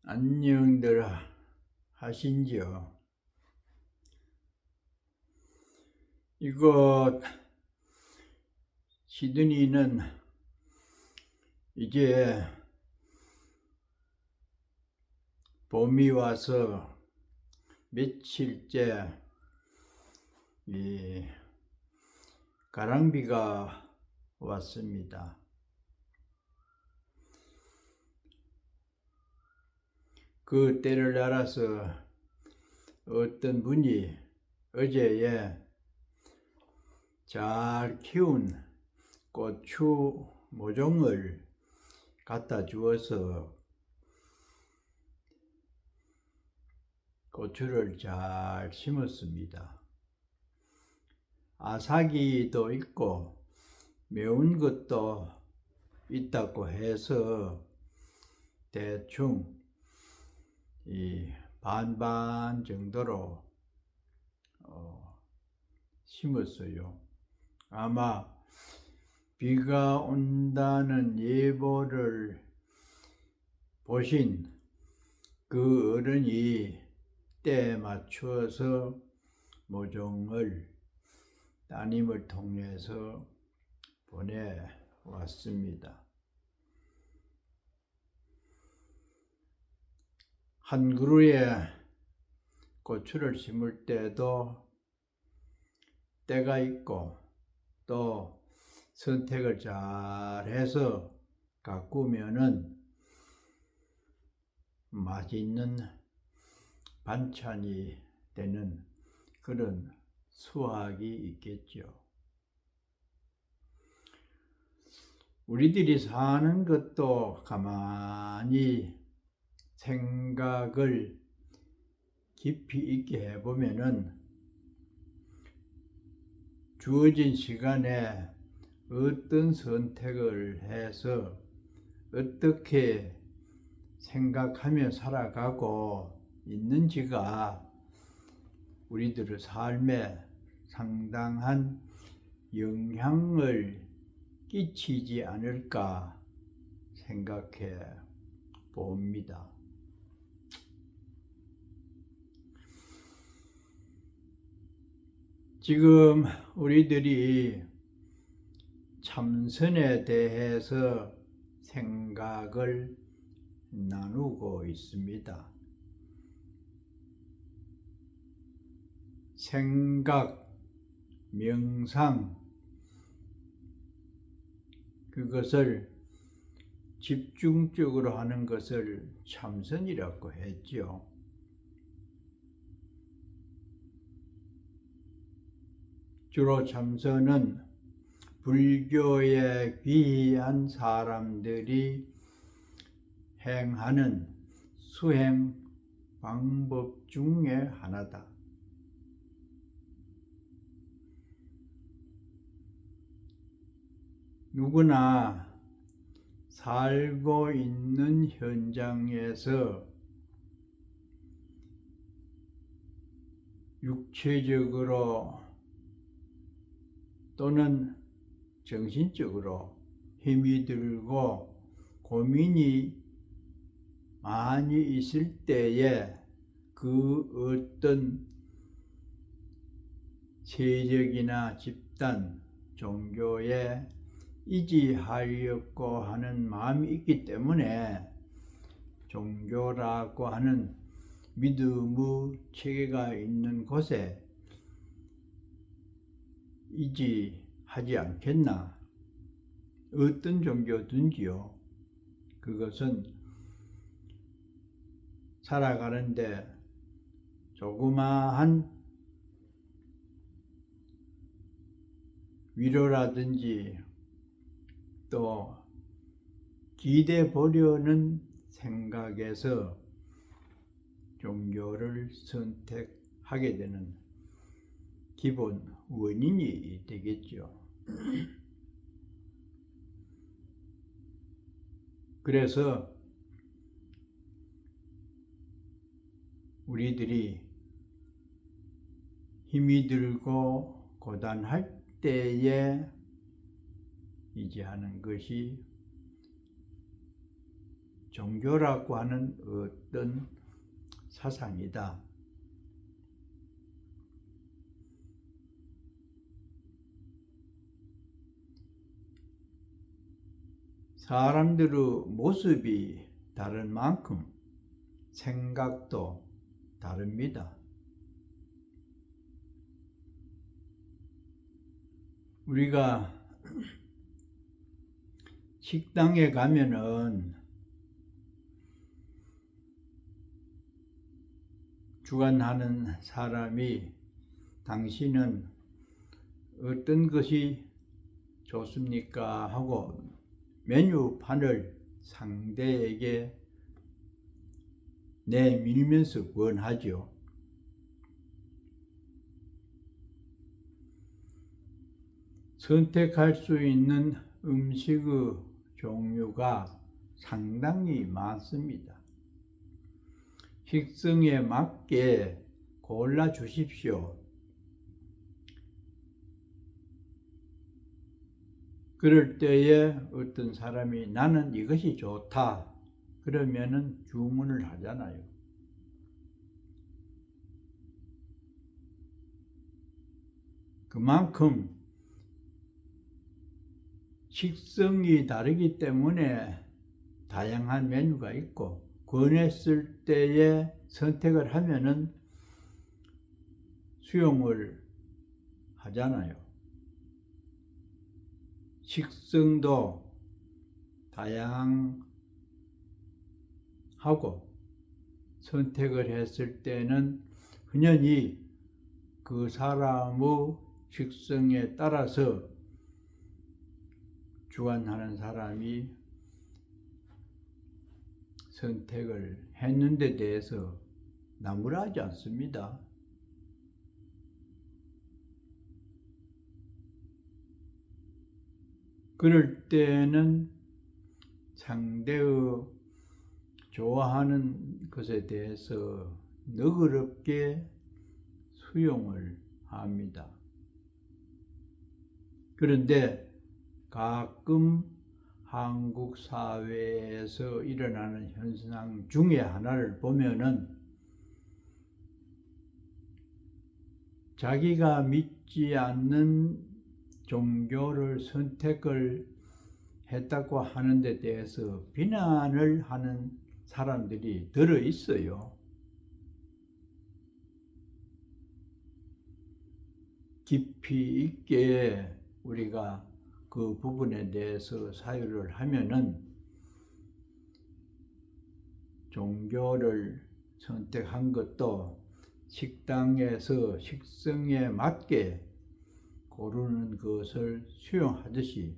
안녕들 하신지요? 이거 시드니는 이제 봄이 와서 며칠째 이 가랑비가 왔습니다. 그 때를 알아서 어떤 분이 어제에 잘 키운 고추 모종을 갖다 주어서 고추를 잘 심었습니다. 아삭이도 있고 매운 것도 있다고 해서 대충 이 반반 정도로 심었어요. 아마 비가 온다는 예보를 보신 그 어른이 때에 맞추어서 모종을 따님을 통해서 보내왔습니다. 한 그루에 고추를 심을 때도 때가 있고 또 선택을 잘 해서 가꾸면은 맛있는 반찬이 되는 그런 수확이 있겠죠. 우리들이 사는 것도 가만히 생각을 깊이 있게 해보면은 주어진 시간에 어떤 선택을 해서 어떻게 생각하며 살아가고 있는지가 우리들의 삶에 상당한 영향을 끼치지 않을까 생각해 봅니다. 지금 우리들이 참선에 대해서 생각을 나누고 있습니다. 생각, 명상, 그것을 집중적으로 하는 것을 참선이라고 했죠. 주로 참선은 불교에 귀한 사람들이 행하는 수행 방법 중에 하나다. 누구나 살고 있는 현장에서 육체적으로 또는 정신적으로 힘이 들고 고민이 많이 있을 때에 그 어떤 세력이나 집단, 종교에 의지하려고 하는 마음이 있기 때문에 종교라고 하는 믿음의 체계가 있는 곳에 의지하지 않겠나? 어떤 종교든지요. 그것은 살아가는데 조그마한 위로라든지 또 기대 보려는 생각에서 종교를 선택하게 되는 기본 원인이 되겠죠. 그래서 우리들이 힘이 들고 고단할 때에 의지하는 것이 종교라고 하는 어떤 사상이다. 사람들의 모습이 다른 만큼 생각도 다릅니다. 우리가 식당에 가면은 주관하는 사람이 당신은 어떤 것이 좋습니까? 하고 메뉴판을 상대에게 내밀면서 권하죠. 선택할 수 있는 음식의 종류가 상당히 많습니다. 식성에 맞게 골라 주십시오. 그럴 때에 어떤 사람이 나는 이것이 좋다 그러면은 주문을 하잖아요. 그만큼 식성이 다르기 때문에 다양한 메뉴가 있고 권했을 때에 선택을 하면은 수용을 하잖아요. 식성도 다양하고 선택을 했을 때는 흔연히 그 사람의 식성에 따라서 주관하는 사람이 선택을 했는데 대해서 나무라지 않습니다. 그럴 때는 상대의 좋아하는 것에 대해서 너그럽게 수용을 합니다. 그런데 가끔 한국 사회에서 일어나는 현상 중에 하나를 보면은 자기가 믿지 않는 종교를 선택을 했다고 하는 데 대해서 비난을 하는 사람들이 들어 있어요. 깊이 있게 우리가 그 부분에 대해서 사유를 하면은 종교를 선택한 것도 식당에서 식성에 맞게 고르는 것을 수용하듯이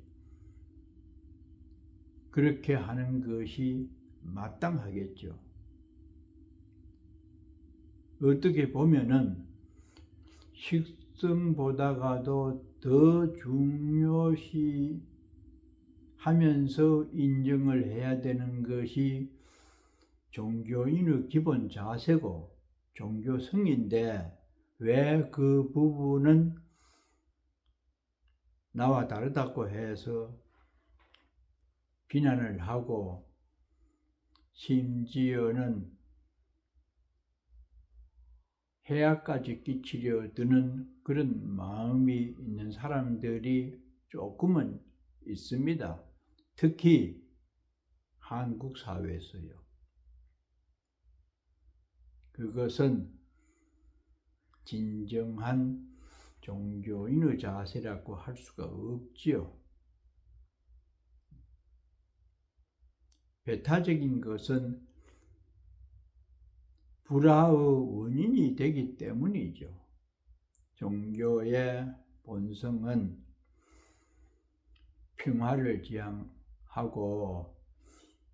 그렇게 하는 것이 마땅하겠죠. 어떻게 보면은 식성보다가도 더 중요시 하면서 인정을 해야 되는 것이 종교인의 기본 자세고 종교성인데 왜 그 부분은 나와 다르다고 해서 비난을 하고 심지어는 해악까지 끼치려 드는 그런 마음이 있는 사람들이 조금은 있습니다. 특히 한국 사회에서요. 그것은 진정한 종교인의 자세라고 할 수가 없지요. 배타적인 것은 불화의 원인이 되기 때문이죠. 종교의 본성은 평화를 지향하고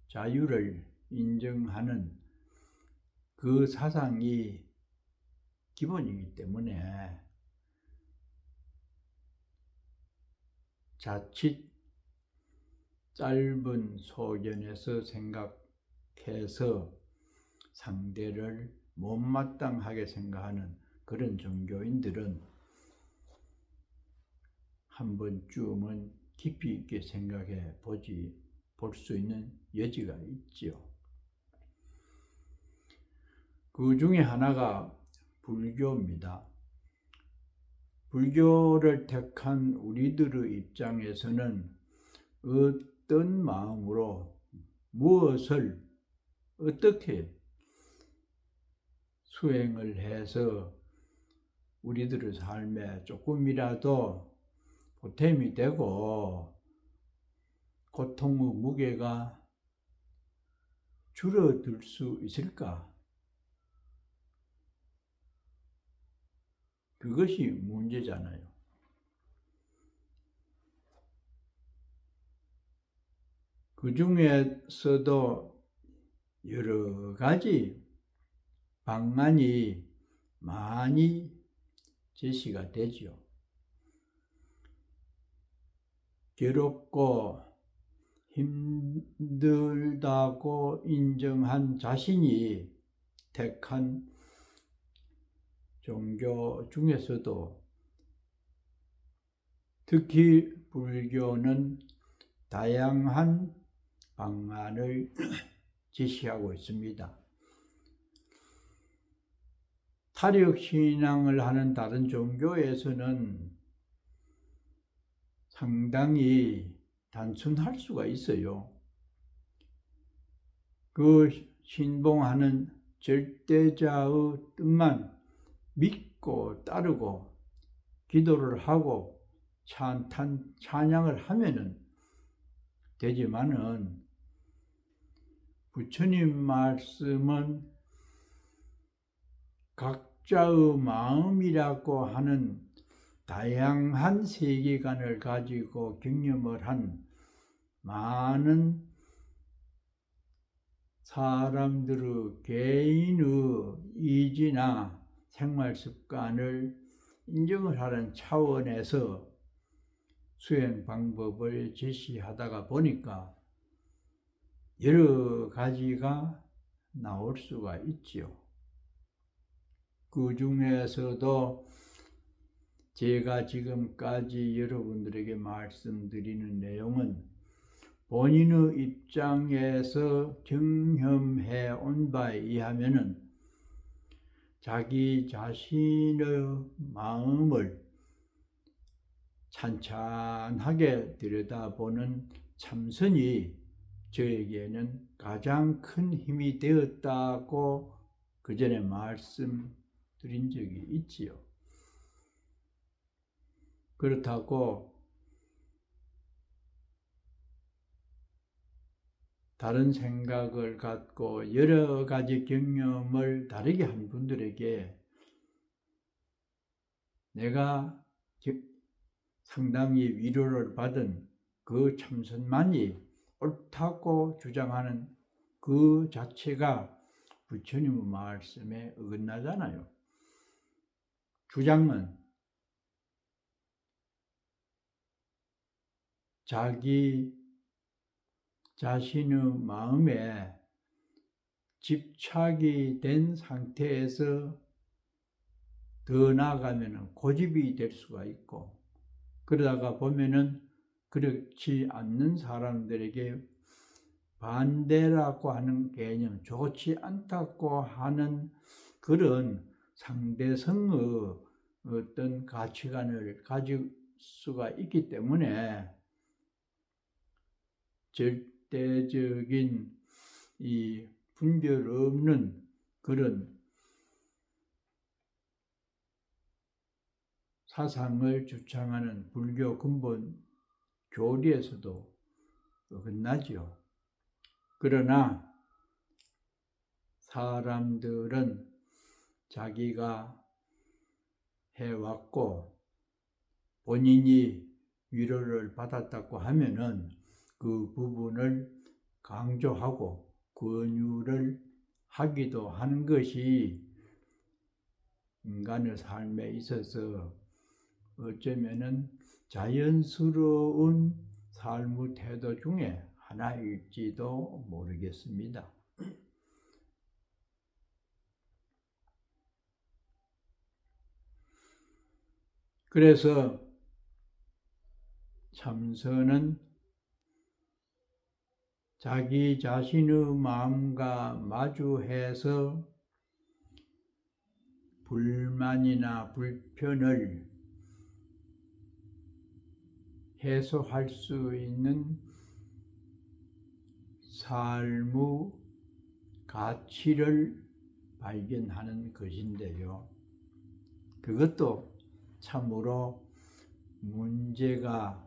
자유를 인정하는 그 사상이 기본이기 때문에 자칫 짧은 소견에서 생각해서 상대를 못마땅하게 생각하는 그런 종교인들은 한 번쯤은 깊이 있게 생각해 볼 수 있는 여지가 있지요. 그 중에 하나가 불교입니다. 불교를 택한 우리들의 입장에서는 어떤 마음으로 무엇을 어떻게 수행을 해서 우리들의 삶에 조금이라도 보탬이 되고 고통의 무게가 줄어들 수 있을까? 그것이 문제잖아요. 그 중에서도 여러 가지 방안이 많이 제시가 되죠. 괴롭고 힘들다고 인정한 자신이 택한 종교 중에서도 특히 불교는 다양한 방안을 제시하고 있습니다. 타력신앙을 하는 다른 종교에서는 상당히 단순할 수가 있어요. 그 신봉하는 절대자의 뜻만 믿고 따르고 기도를 하고 찬양을 하면은 되지만은 부처님 말씀은 각자의 마음이라고 하는 다양한 세계관을 가지고 경험을 한 많은 사람들의 개인의 이지나 생활 습관을 인정을 하는 차원에서 수행 방법을 제시하다가 보니까 여러 가지가 나올 수가 있지요. 그 중에서도 제가 지금까지 여러분들에게 말씀드리는 내용은 본인의 입장에서 경험해 온 바에 의하면은 자기 자신의 마음을 찬찬하게 들여다보는 참선이 저에게는 가장 큰 힘이 되었다고 그 전에 말씀드린 적이 있지요. 그렇다고 다른 생각을 갖고 여러 가지 경험을 다르게 한 분들에게 내가 상당히 위로를 받은 그 참선만이 옳다고 주장하는 그 자체가 부처님의 말씀에 어긋나잖아요. 주장은 자기 자신의 마음에 집착이 된 상태에서 더 나아가면 고집이 될 수가 있고, 그러다가 보면은 그렇지 않는 사람들에게 반대라고 하는 개념, 좋지 않다고 하는 그런 상대성의 어떤 가치관을 가질 수가 있기 때문에 절대적인 이 분별 없는 그런 사상을 주창하는 불교 근본 교리에서도 어긋나죠. 그러나 사람들은 자기가 해왔고 본인이 위로를 받았다고 하면은 그 부분을 강조하고 권유를 하기도 하는 것이 인간의 삶에 있어서 어쩌면은 자연스러운 삶의 태도 중에 하나일지도 모르겠습니다. 그래서 참선은 자기 자신의 마음과 마주해서 불만이나 불편을 해소할 수 있는 삶의 가치를 발견하는 것인데요. 그것도 참으로 문제가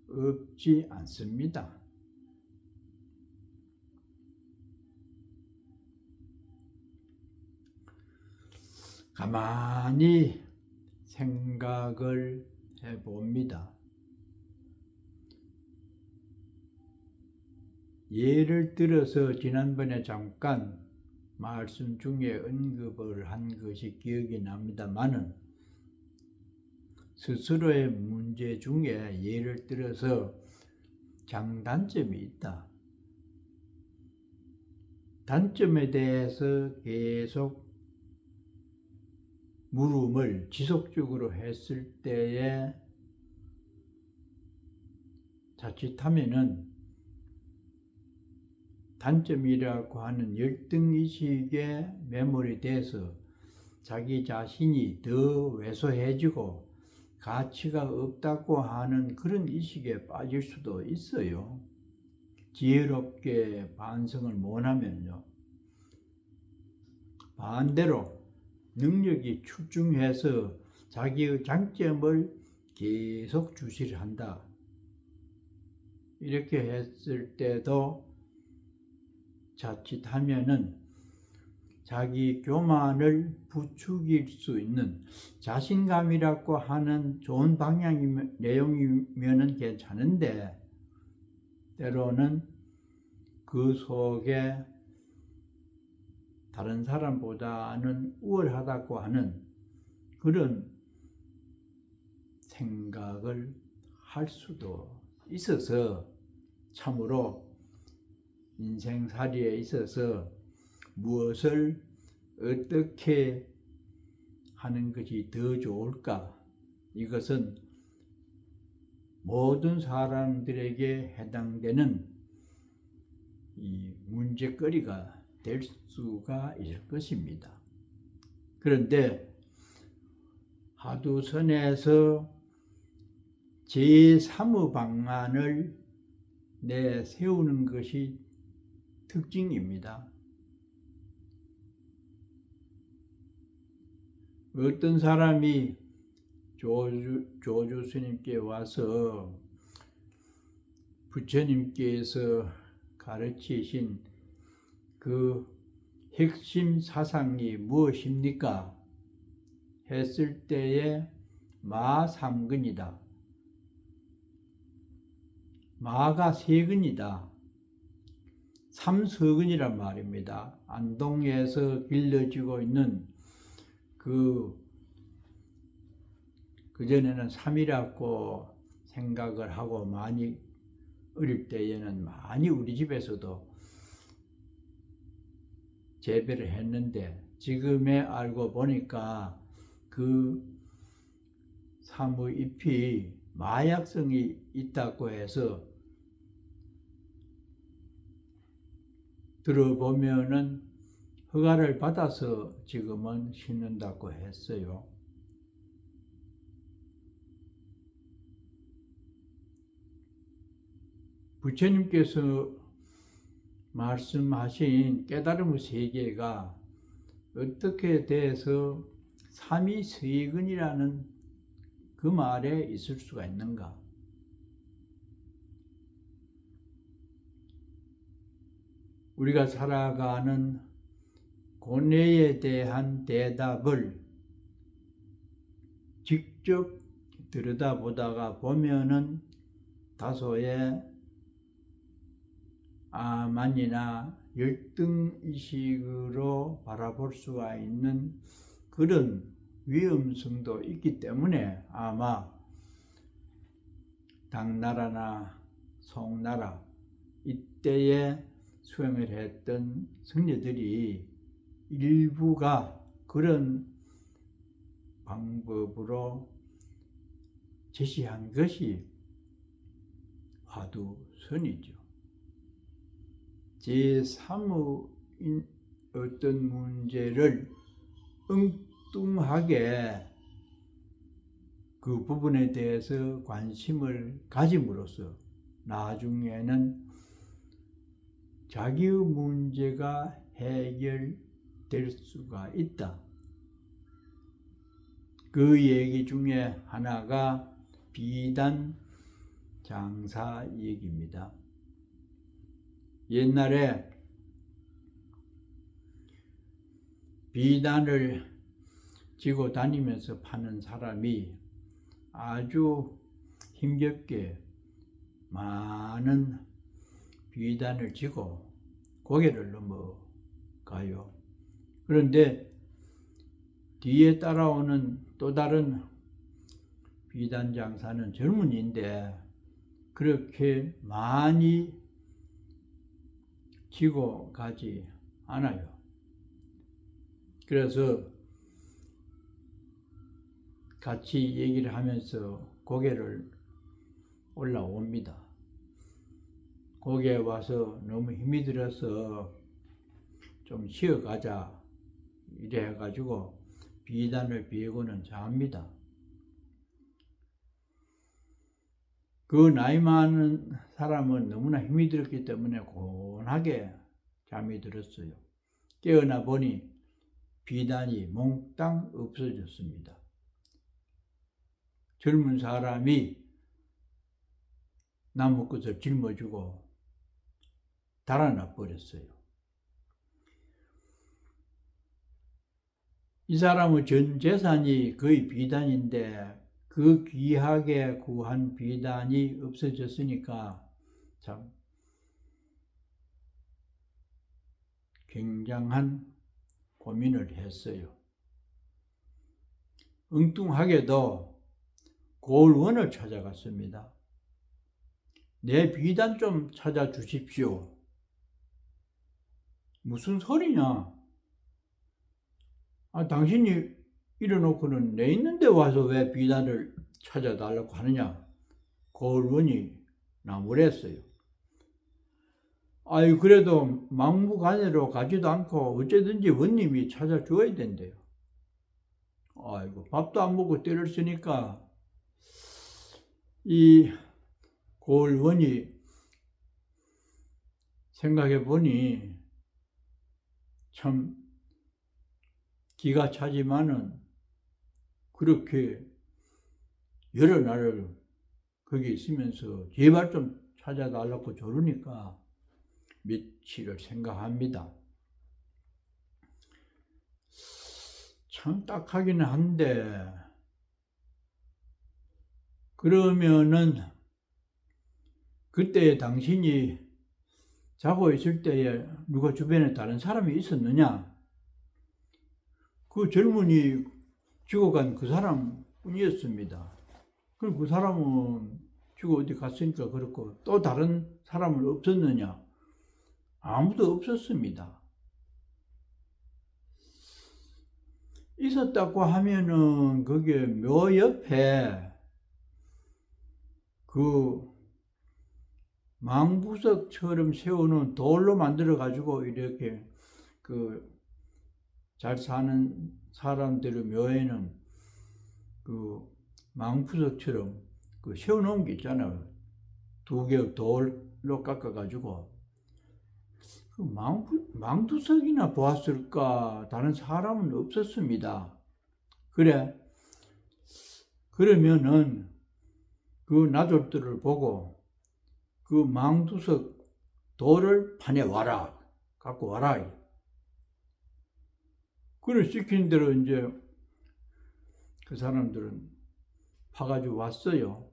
없지 않습니다. 가만히 생각을 해봅니다. 예를 들어서 지난번에 잠깐 말씀 중에 언급을 한 것이 기억이 납니다만은 스스로의 문제 중에 예를 들어서 장단점이 있다. 단점에 대해서 계속 물음을 지속적으로 했을 때에 자칫하면은 단점이라고 하는 열등의식에 매몰이 돼서 자기 자신이 더 왜소해지고 가치가 없다고 하는 그런 의식에 빠질 수도 있어요. 지혜롭게 반성을 못하면요. 반대로 능력이 출중해서 자기의 장점을 계속 주시를 한다. 이렇게 했을 때도 자칫하면은 자기 교만을 부추길 수 있는 자신감이라고 하는 좋은 방향이면 내용이면은 괜찮은데 때로는 그 속에 다른 사람보다는 우월하다고 하는 그런 생각을 할 수도 있어서 참으로 인생살이에 있어서 무엇을 어떻게 하는 것이 더 좋을까? 이것은 모든 사람들에게 해당되는 이 문제거리가 될 수가 있을 것입니다. 그런데 하두선에서 제3의 방안을 내세우는 것이 특징입니다. 어떤 사람이 조주 스님께 와서 부처님께서 가르치신 그 핵심 사상이 무엇입니까? 했을 때에 마3근이다. 마가 3근이다. 3서근이란 말입니다. 안동에서 길러지고 있는 그전에는 3이라고 생각을 하고 많이 어릴 때에는 많이 우리 집에서도 재배를 했는데 지금에 알고 보니까 그 3의 잎이 마약성이 있다고 해서 들어보면은 허가를 받아서 지금은 심는다고 했어요. 부처님께서 말씀하신 깨달음의 세계가 어떻게 돼서 삼위서익은이라는 그 말에 있을 수가 있는가? 우리가 살아가는 고뇌에 대한 대답을 직접 들여다보다가 보면은 다소의 아만이나 열등의식으로 바라볼 수가 있는 그런 위험성도 있기 때문에 아마 당나라나 송나라 이때에 수행을 했던 승려들이 일부가 그런 방법으로 제시한 것이 화두선이죠. 제3의 어떤 문제를 엉뚱하게 그 부분에 대해서 관심을 가짐으로써 나중에는 자기의 문제가 해결될 수가 있다. 그 얘기 중에 하나가 비단 장사 얘기입니다. 옛날에 비단을 지고 다니면서 파는 사람이 아주 힘겹게 많은 비단을 지고 고개를 넘어가요. 그런데 뒤에 따라오는 또 다른 비단 장사는 젊은이인데 그렇게 많이 지고 가지 않아요. 그래서 같이 얘기를 하면서 고개를 올라옵니다. 거기에 와서 너무 힘이 들어서 좀 쉬어가자 이래 가지고 비단을 비우고는 잡니다. 그 나이 많은 사람은 너무나 힘이 들었기 때문에 고운하게 잠이 들었어요. 깨어나 보니 비단이 몽땅 없어졌습니다. 젊은 사람이 나무끝을 짊어지고 달아나 버렸어요. 이 사람의 전 재산이 거의 비단인데 그 귀하게 구한 비단이 없어졌으니까 참 굉장한 고민을 했어요. 엉뚱하게도 고을원을 찾아갔습니다. 내 비단 좀 찾아주십시오. 무슨 소리냐? 당신이 이래놓고는 내 있는데 와서 왜 비단을 찾아달라고 하느냐? 고을원이 나무랬어요. 그래도 막무가내로 가지도 않고 어쨌든지 원님이 찾아줘야 된대요. 밥도 안 먹고 때를 쓰니까 이 고을원이 생각해 보니 참 기가 차지만은 그렇게 여러 날을 거기 있으면서 제발 좀 찾아달라고 조르니까 며칠을 생각합니다. 참 딱하기는 한데 그러면은 그때 당신이 자고 있을 때에 누가 주변에 다른 사람이 있었느냐? 그 젊은이 죽어간 그 사람뿐이었습니다. 그럼 그 사람은 죽어 어디 갔으니까 그렇고 또 다른 사람은 없었느냐? 아무도 없었습니다. 있었다고 하면은 거기에 묘 옆에 그 망부석처럼 세우는 돌로 만들어 가지고 이렇게 그 잘 사는 사람들의 묘에는 그 망부석처럼 그 세워놓은 게 있잖아요. 두 개 돌로 깎아 가지고 그 망두석이나 보았을까? 다른 사람은 없었습니다. 그러면은 그 나졸들을 보고 그 망두석 돌을 파내 와라. 갖고 와라. 그걸 시킨 대로 이제 그 사람들은 파가지고 왔어요.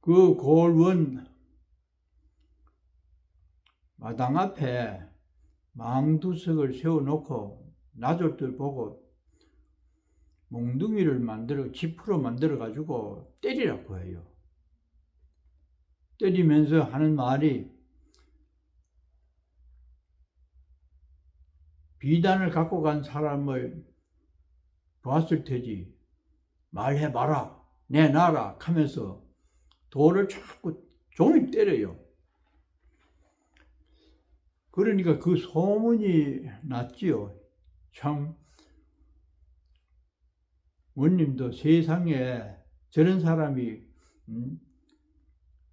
그 고을원 마당 앞에 망두석을 세워놓고 나졸들 보고 몽둥이를 지프로 만들어 가지고 때리라고 해요. 때리면서 하는 말이 비단을 갖고 간 사람을 보았을 테지 말해봐라 내놔라 하면서 돌을 자꾸 종일 때려요. 그러니까 그 소문이 났지요. 참 원님도 세상에 저런 사람이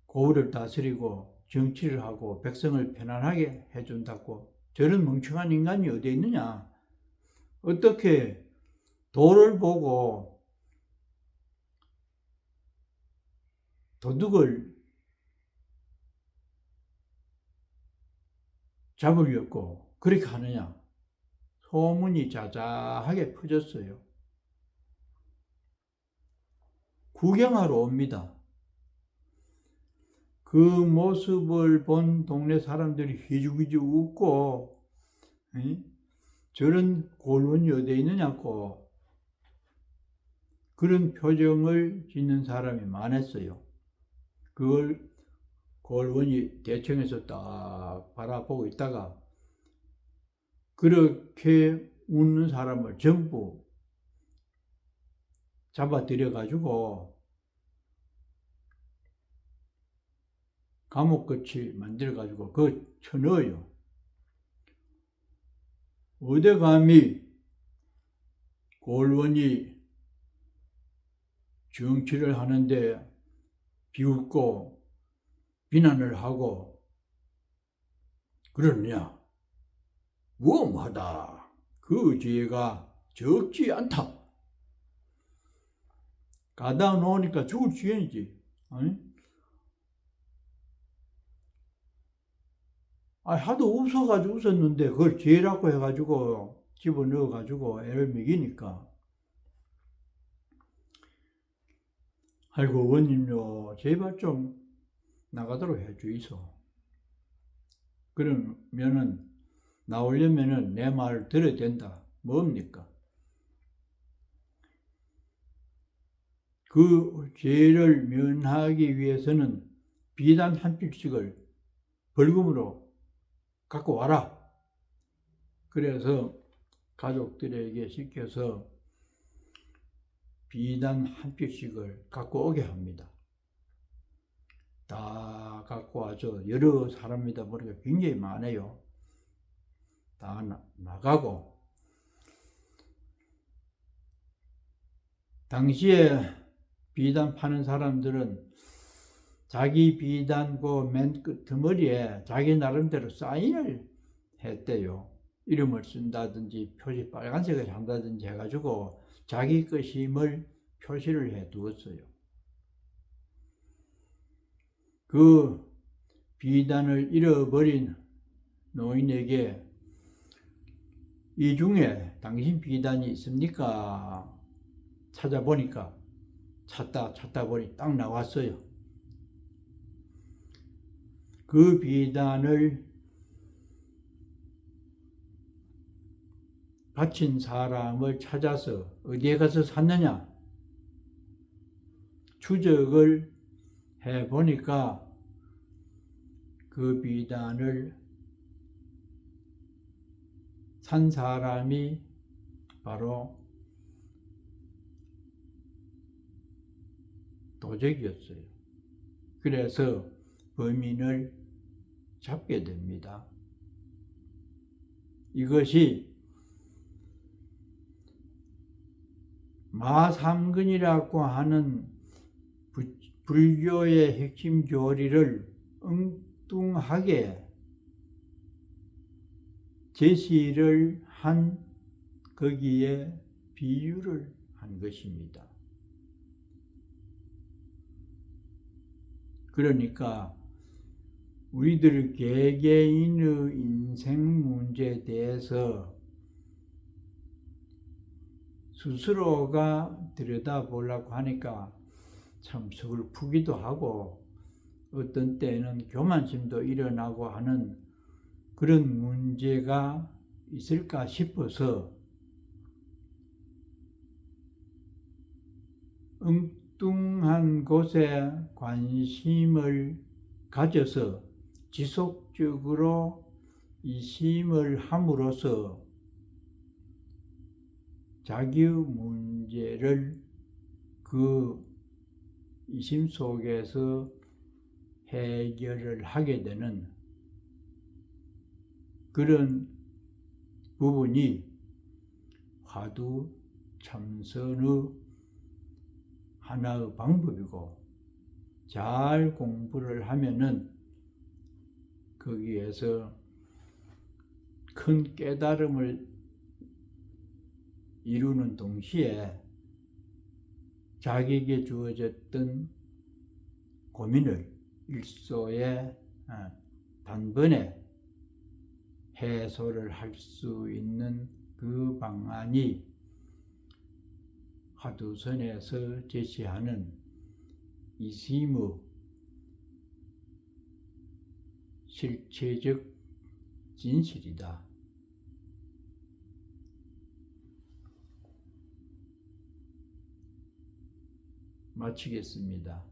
고을을 다스리고 정치를 하고 백성을 편안하게 해준다고 저런 멍청한 인간이 어디 있느냐. 어떻게 도를 보고 도둑을 잡으려고 그렇게 하느냐. 소문이 자자하게 퍼졌어요. 구경하러 옵니다. 그 모습을 본 동네 사람들이 휘죽휘죽 웃고 저런 골원이 어디 있느냐고 그런 표정을 짓는 사람이 많았어요. 그걸 골원이 대청에서 딱 바라보고 있다가 그렇게 웃는 사람을 전부 잡아들여가지고 감옥같이 만들어가지고 그 쳐넣어요. 어디 감히 골원이 정치를 하는데 비웃고 비난을 하고 그러느냐. 무엄하다. 그 죄가 적지 않다. 가다 놓으니까 죽을 지경이지. 하도 웃어가지고 웃었는데 그걸 죄라고 해가지고 집어넣어가지고 애를 먹이니까. 아이고 원님요 제발 좀 나가도록 해주이소. 그러면은 나오려면은 내 말을 들어야 된다. 뭡니까? 그 죄를 면하기 위해서는 비단 한 필씩을 벌금으로 갖고 와라. 그래서 가족들에게 시켜서 비단 한 필씩을 갖고 오게 합니다. 다 갖고 와서 여러 사람이다 보니까 굉장히 많아요. 다 나가고 당시에 비단 파는 사람들은 자기 비단 그 맨 끄트머리에 자기 나름대로 사인을 했대요. 이름을 쓴다든지 표시 빨간색을 한다든지 해가지고 자기 것임을 표시를 해 두었어요. 그 비단을 잃어버린 노인에게 이 중에 당신 비단이 있습니까? 찾아보니까 찾다 보니 딱 나왔어요. 그 비단을 바친 사람을 찾아서 어디에 가서 샀느냐? 추적을 해보니까 그 비단을 산 사람이 바로 도적이었어요. 그래서 범인을 잡게 됩니다. 이것이 마삼근이라고 하는 불교의 핵심 교리를 엉뚱하게 제시를 한 거기에 비유를 한 것입니다. 그러니까 우리들 개개인의 인생 문제에 대해서 스스로가 들여다보려고 하니까 참 서글프기도 하고 어떤 때는 교만심도 일어나고 하는 그런 문제가 있을까 싶어서 엉뚱한 곳에 관심을 가져서 지속적으로 이심을 함으로써 자기의 문제를 그 이심 속에서 해결을 하게 되는 그런 부분이 화두 참선의 하나의 방법이고, 잘 공부를 하면은 거기에서 큰 깨달음을 이루는 동시에 자기에게 주어졌던 고민을 일소에 단번에 해소를 할 수 있는 그 방안이 화두선에서 제시하는 이심의 실체적 진실이다. 마치겠습니다.